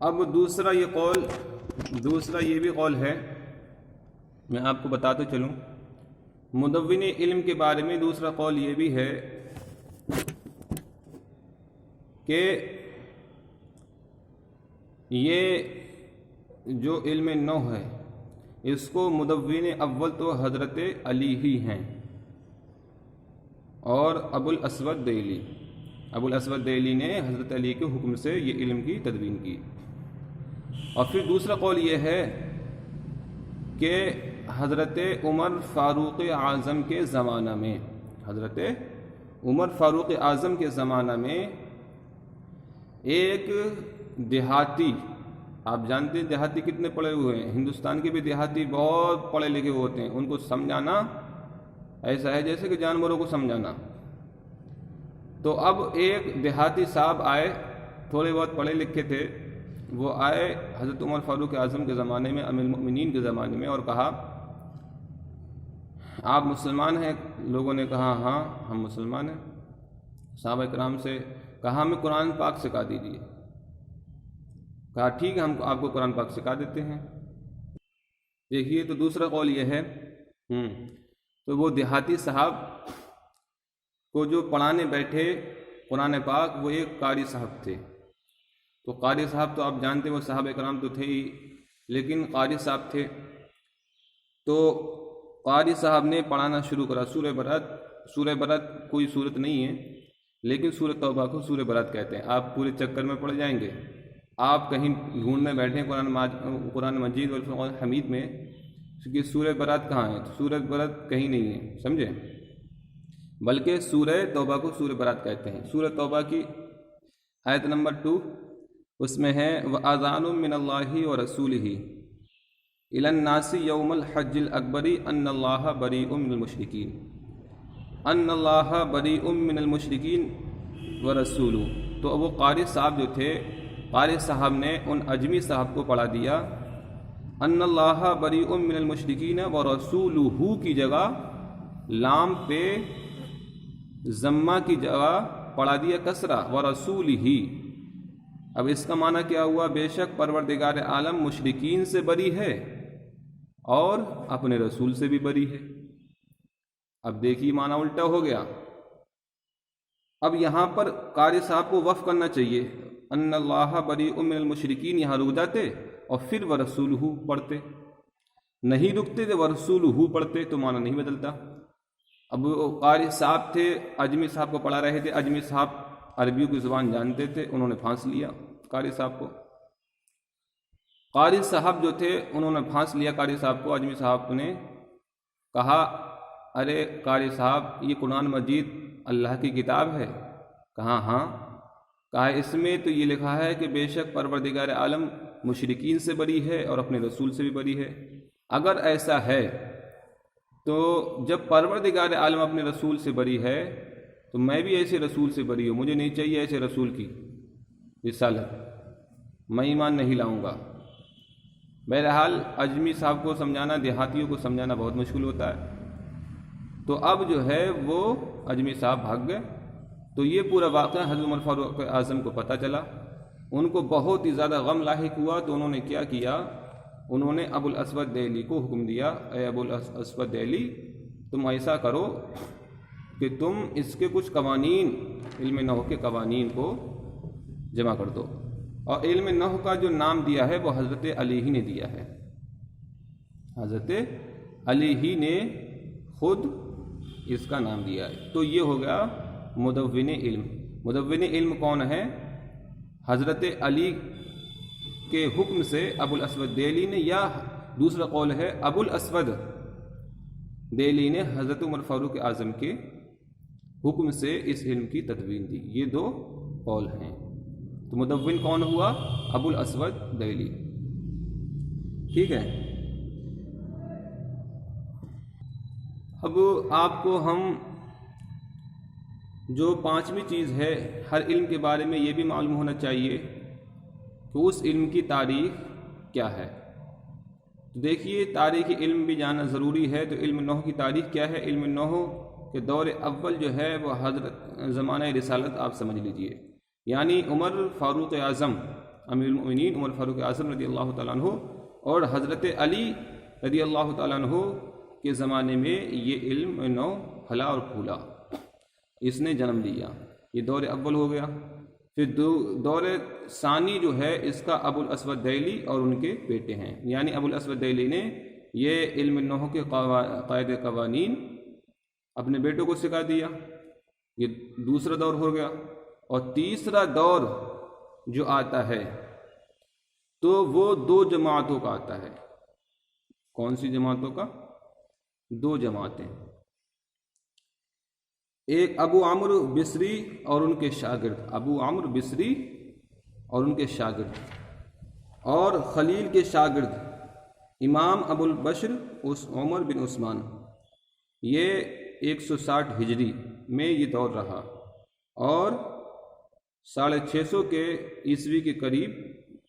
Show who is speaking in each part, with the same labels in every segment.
Speaker 1: اب دوسرا یہ بھی قول ہے، میں آپ کو بتاتے چلوں، مدون علم کے بارے میں دوسرا قول یہ بھی ہے کہ یہ جو علم نو ہے اس کو مدون اول تو حضرت علی ہی ہیں اور ابو الاسود دہلی نے حضرت علی کے حکم سے یہ علم کی تدوین کی۔ اور پھر دوسرا قول یہ ہے کہ حضرت عمر فاروق اعظم کے زمانہ میں، حضرت عمر فاروق اعظم کے زمانہ میں ایک دیہاتی، آپ جانتے ہیں دیہاتی کتنے پڑھے ہوئے ہیں، ہندوستان کے بھی دیہاتی بہت پڑھے لکھے ہوتے ہیں، ان کو سمجھانا ایسا ہے جیسے کہ جانوروں کو سمجھانا۔ تو اب ایک دیہاتی صاحب آئے، تھوڑے بہت پڑھے لکھے تھے، وہ آئے حضرت عمر فاروق اعظم کے زمانے میں، امیر المؤمنین کے زمانے میں، اور کہا آپ مسلمان ہیں؟ لوگوں نے کہا ہاں ہم مسلمان ہیں۔ صحابہ کرام سے کہا ہمیں قرآن پاک سکھا دیجیے۔ کہا ٹھیک ہے ہم آپ کو قرآن پاک سکھا دیتے ہیں۔ دیکھیے تو دوسرا قول یہ ہے، تو وہ دیہاتی صاحب کو جو پڑھانے بیٹھے قرآن پاک، وہ ایک قاری صاحب تھے۔ تو قاری صاحب تو آپ جانتے ہیں وہ صحابہ کرام تو تھے ہی، لیکن قاری صاحب تھے۔ تو قاری صاحب نے پڑھانا شروع کرا سورہ برات کوئی صورت نہیں ہے، لیکن سورہ توبہ کو سورہ برات کہتے ہیں۔ آپ پورے چکر میں پڑ جائیں گے، آپ کہیں ڈھونڈنے بیٹھیں قرآن مجید والفرقان حمید میں کہ سورہ برات کہاں ہے، تو سورہ برات کہیں نہیں ہے، سمجھے، بلکہ سورہ توبہ کو سورہ برات کہتے ہیں۔ سورہ توبہ کی آیت نمبر 2 اس میں ہے وَأَذَانٌ مِّنَ اللَّهِ وَرَسُولِهِ إِلَى النَّاسِ يَوْمَ الْحَجِّ الْأَكْبَرِ أَنَّ اللَّهَ بَرِيءٌ مِّنَ الْمُشْرِكِينَ أَنَّ اللَّهَ بَرِيءٌ مِّنَ الْمُشْرِكِينَ وَرَسُولُهُ۔ تو وہ قاری صاحب جو تھے، قاری صاحب نے ان اجمی صاحب کو پڑھا دیا أَنَّ اللَّهَ بَرِيءٌ مِّنَ الْمُشْرِكِينَ وَرَسُولُهُ کی جگہ لام پہ ضمہ کی جگہ پڑھا دیا کسرہ وَرَسُولِهِ۔ اب اس کا معنی کیا ہوا؟ بے شک پروردگار عالم مشرکین سے بری ہے اور اپنے رسول سے بھی بری ہے۔ اب دیکھیے معنی الٹا ہو گیا۔ اب یہاں پر قاری صاحب کو وقف کرنا چاہیے، ان اللہ بریء من المشرکین، یہاں رک جاتے اور پھر ورسولہ پڑھتے، نہیں رکتے تو ورسولہ پڑھتے تو معنی نہیں بدلتا۔ اب وہ قاری صاحب تھے، اجمی صاحب کو پڑھا رہے تھے، اجمی صاحب عربیوں کی زبان جانتے تھے، انہوں نے پھانس لیا قاری صاحب کو۔ قاری صاحب جو تھے انہوں نے پھانس لیا قاری صاحب کو۔ اجمی صاحب نے کہا ارے قاری صاحب یہ قرآن مجید اللہ کی کتاب ہے؟ کہا ہاں۔ کہا اس میں تو یہ لکھا ہے کہ بے شک پروردگار عالم مشرکین سے بری ہے اور اپنے رسول سے بھی بری ہے۔ اگر ایسا ہے تو جب پروردگار عالم اپنے رسول سے بری ہے تو میں بھی ایسے رسول سے بری ہوں، مجھے نہیں چاہیے ایسے رسول کی رسالت، میں ایمان نہیں لاؤں گا۔ بہرحال اجمی صاحب کو سمجھانا، دیہاتیوں کو سمجھانا بہت مشکل ہوتا ہے۔ تو اب جو ہے وہ اجمی صاحب بھاگ گئے۔ تو یہ پورا واقعہ حضرت عمر فاروق اعظم کو پتہ چلا، ان کو بہت ہی زیادہ غم لاحق ہوا۔ تو انہوں نے کیا کیا، انہوں نے ابو الاسود دہلی کو حکم دیا، اے ابو الاسود دہلی تم ایسا کرو کہ تم اس کے کچھ قوانین، علم نحو کے قوانین کو جمع کر دو۔ اور علم نحو کا جو نام دیا ہے وہ حضرت علی ہی نے دیا ہے، حضرت علی ہی نے خود اس کا نام دیا ہے۔ تو یہ ہو گیا مدون علم۔ مدون علم کون ہے؟ حضرت علی کے حکم سے ابو الاسود دہلی نے، یا دوسرا قول ہے ابو الاسود دہلی نے حضرت عمر فاروق اعظم کے حکم سے اس علم کی تدوین دی۔ یہ دو قول ہیں۔ تو مدون کون ہوا؟ ابو الاسود دہلی۔ ٹھیک ہے، اب آپ کو ہم جو پانچویں چیز ہے، ہر علم کے بارے میں یہ بھی معلوم ہونا چاہیے کہ اس علم کی تاریخ کیا ہے۔ تو دیکھیے تاریخ علم بھی جاننا ضروری ہے۔ تو علم نحو کی تاریخ کیا ہے؟ علم نحو کے دور اول جو ہے وہ حضرت زمانہ رسالت آپ سمجھ لیجئے، یعنی عمر فاروق اعظم امیر المؤمنین عمر فاروق اعظم رضی اللہ تعالیٰ عنہ اور حضرت علی رضی اللہ تعالیٰ عنہ کے زمانے میں یہ علم نو پھلا اور پھولا، اس نے جنم لیا۔ یہ دور اول ہو گیا۔ پھر دور ثانی جو ہے اس کا ابو الاسود دہلی اور ان کے بیٹے ہیں، یعنی ابو الاسود دہلی نے یہ علم نحو کے قاعدے قوانین اپنے بیٹوں کو سکھا دیا۔ یہ دوسرا دور ہو گیا۔ اور تیسرا دور جو آتا ہے تو وہ 2 جماعتوں کا آتا ہے۔ کون سی جماعتوں کا؟ 2 جماعتیں، ایک ابو عمرو بصری اور ان کے شاگرد، ابو عمرو بصری اور ان کے شاگرد، اور خلیل کے شاگرد امام ابو البشر عمر بن عثمان۔ یہ 160 ہجری میں یہ دور رہا، اور 650 کے عیسوی کے قریب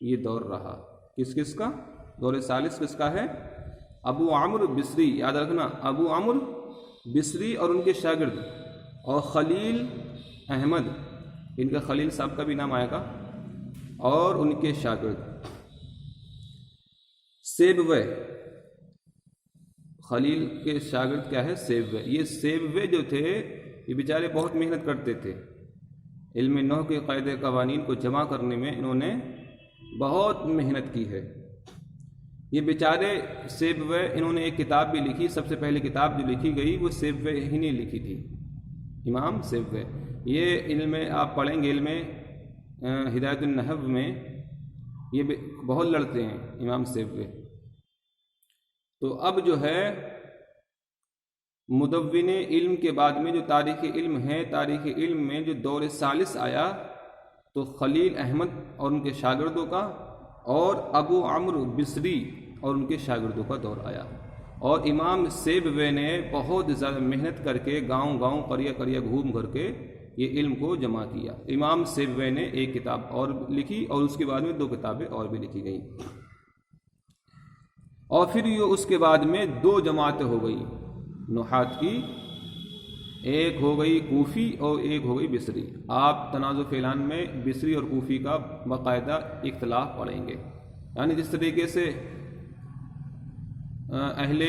Speaker 1: یہ دور رہا۔ کس کا دور ثالث کس کا ہے؟ ابو عمرو بصری، یاد رکھنا، ابو عمرو بصری اور ان کے شاگرد، اور خلیل احمد، ان کا خلیل صاحب کا بھی نام آئے گا، اور ان کے شاگرد سیبوے۔ خلیل کے شاگرد کیا ہے؟ سیبوے۔ یہ سیبوے جو تھے یہ بیچارے بہت محنت کرتے تھے، علم نحو کے قاعدے قوانین کو جمع کرنے میں انہوں نے بہت محنت کی ہے۔ یہ بیچارے سیبوے، انہوں نے ایک کتاب بھی لکھی، سب سے پہلی کتاب جو لکھی گئی وہ سیبوے ہی نے لکھی تھی، امام سیبوے۔ یہ علم آپ پڑھیں گے، علم ہدایت النحو میں یہ بہت لڑتے ہیں امام سیبوے۔ تو اب جو ہے مدون علم کے بعد میں جو تاریخ علم ہے، تاریخ علم میں جو دور ثالث آیا تو خلیل احمد اور ان کے شاگردوں کا، اور ابو عمرو بصری اور ان کے شاگردوں کا دور آیا۔ اور امام سیبوے نے بہت زیادہ محنت کر کے گاؤں گاؤں قریہ قریہ گھوم کر کے یہ علم کو جمع کیا۔ امام سیبوے نے ایک کتاب اور لکھی، اور اس کے بعد میں 2 کتابیں اور بھی لکھی گئیں، اور پھر یہ اس کے بعد میں 2 جماعتیں ہو گئی نحات کی، ایک ہو گئی کوفی اور ایک ہو گئی بصری۔ آپ تنازع فعلان میں بصری اور کوفی کا باقاعدہ اختلاف پڑھیں گے، یعنی جس طریقے سے اہل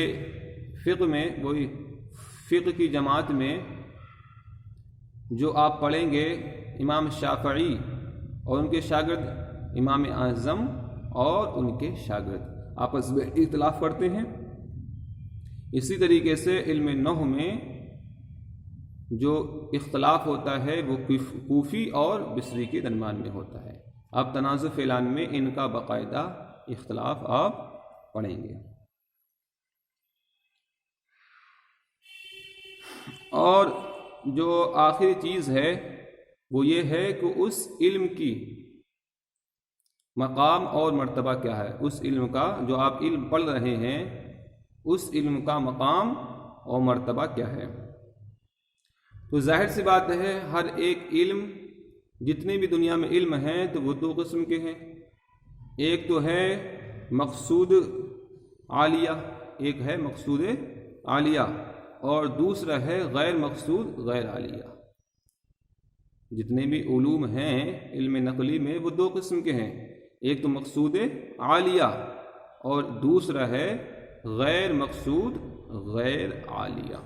Speaker 1: فقہ میں، وہی فقہ کی جماعت میں جو آپ پڑھیں گے امام شافعی اور ان کے شاگرد امام اعظم اور ان کے شاگرد آپس میں اختلاف کرتے ہیں، اسی طریقے سے علم نحو میں جو اختلاف ہوتا ہے وہ کوفی اور بصری کے درمیان میں ہوتا ہے۔ اب تنازع فعلان میں ان کا باقاعدہ اختلاف آپ پڑھیں گے۔ اور جو آخری چیز ہے وہ یہ ہے کہ اس علم کی مقام اور مرتبہ کیا ہے، اس علم کا جو آپ علم پڑھ رہے ہیں اس علم کا مقام اور مرتبہ کیا ہے۔ تو ظاہر سی بات ہے ہر ایک علم، جتنے بھی دنیا میں علم ہیں تو وہ 2 قسم کے ہیں، ایک تو ہے مقصود عالیہ، ایک ہے مقصود عالیہ، اور دوسرا ہے غیر مقصود غیر عالیہ۔ جتنے بھی علوم ہیں علم نقلی میں وہ 2 قسم کے ہیں، ایک تو مقصود عالیہ اور دوسرا ہے غیر مقصود غیر عالیہ۔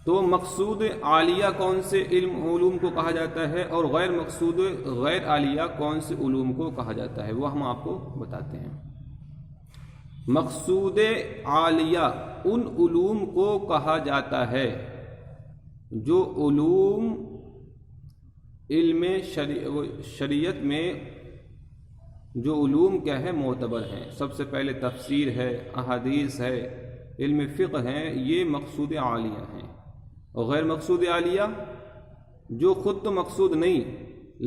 Speaker 1: تو مقصود عالیہ کون سے علوم کو کہا جاتا ہے، اور غیر مقصود غیر عالیہ کون سے علوم کو کہا جاتا ہے، وہ ہم آپ کو بتاتے ہیں۔ مقصود عالیہ ان علوم کو کہا جاتا ہے جو علوم علم شریعت میں جو علوم کیا ہے معتبر ہیں، سب سے پہلے تفسیر ہے، احادیث ہے، علم فقہ ہیں، یہ مقصود عالیہ ہیں۔ اور غیر مقصود عالیہ جو خود تو مقصود نہیں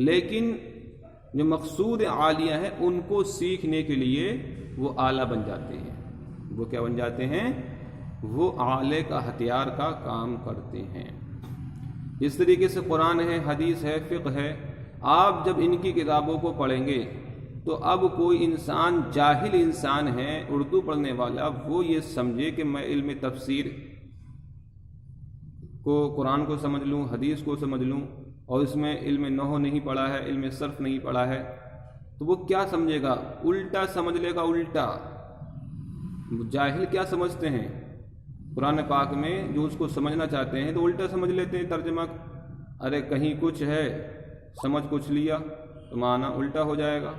Speaker 1: لیکن جو مقصود عالیہ ہیں ان کو سیکھنے کے لیے وہ آلہ بن جاتے ہیں۔ وہ کیا بن جاتے ہیں؟ وہ آلے کا ہتھیار کا کام کرتے ہیں۔ اس طریقے سے قرآن ہے، حدیث ہے، فقہ ہے، آپ جب ان کی کتابوں کو پڑھیں گے تو اب کوئی انسان جاہل انسان ہے اردو پڑھنے والا، وہ یہ سمجھے کہ میں علم تفسیر کو قرآن کو سمجھ لوں، حدیث کو سمجھ لوں، اور اس میں علم نحو نہیں پڑھا ہے، علم صرف نہیں پڑھا ہے، تو وہ کیا سمجھے گا؟ الٹا سمجھ لے گا، الٹا۔ جاہل کیا سمجھتے ہیں؟ قرآن پاک میں جو اس کو سمجھنا چاہتے ہیں تو الٹا سمجھ لیتے ہیں ترجمہ۔ ارے کہیں کچھ ہے، سمجھ کچھ لیا تو معنی الٹا ہو جائے گا۔